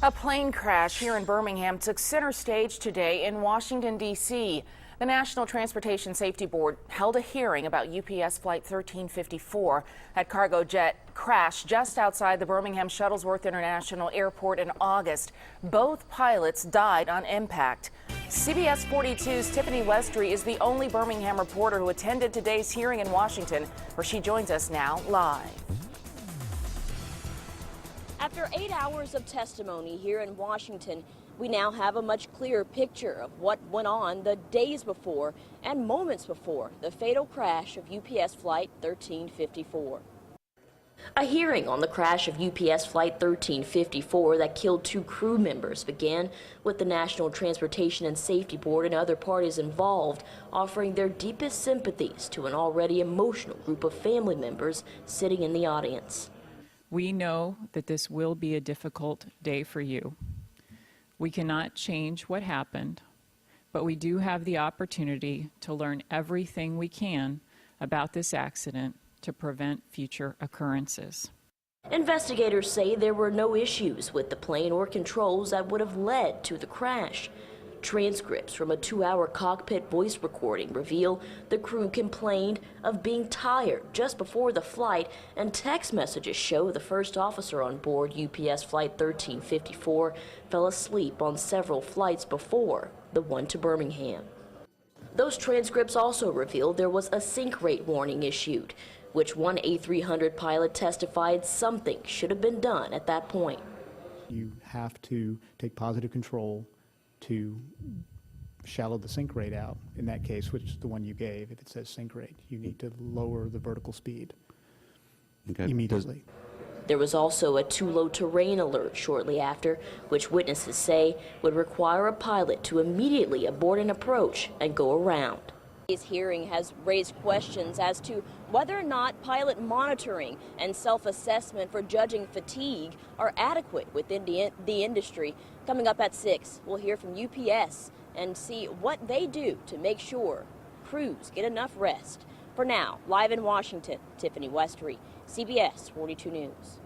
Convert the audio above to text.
A plane crash here in Birmingham took center stage today in Washington, D.C. The National Transportation Safety Board held a hearing about UPS Flight 1354. That cargo jet crashed just outside the Birmingham Shuttlesworth International Airport in August. Both pilots died on impact. CBS 42's Tiffany Westry is the only Birmingham reporter who attended today's hearing in Washington, where she joins us now live. After 8 hours of testimony here in Washington, we now have a much clearer picture of what went on the days before and moments before the fatal crash of UPS Flight 1354. A hearing on the crash of UPS Flight 1354 that killed 2 crew members began with the National Transportation and Safety Board and other parties involved offering their deepest sympathies to an already emotional group of family members sitting in the audience. We know that this will be a difficult day for you. We cannot change what happened, but we do have the opportunity to learn everything we can about this accident to prevent future occurrences. Investigators say there were no issues with the plane or controls that would have led to the crash. Transcripts from a 2-hour cockpit voice recording reveal the crew complained of being tired just before the flight, and text messages show the first officer on board UPS Flight 1354 fell asleep on several flights before the one to Birmingham. Those transcripts also reveal there was a sink rate warning issued, which one A300 pilot testified something should have been done at that point. You have to take positive control to shallow the sink rate out. In that case, which is the one you gave, if it says sink rate, you need to lower the vertical speed immediately. There was also a too low terrain alert shortly after, which witnesses say would require a pilot to immediately abort an approach and go around. This hearing has raised questions as to whether or not pilot monitoring and self-assessment for judging fatigue are adequate within the industry. Coming up at 6, we'll hear from UPS and see what they do to make sure crews get enough rest. For now, live in Washington, Tiffany Westry, CBS 42 News.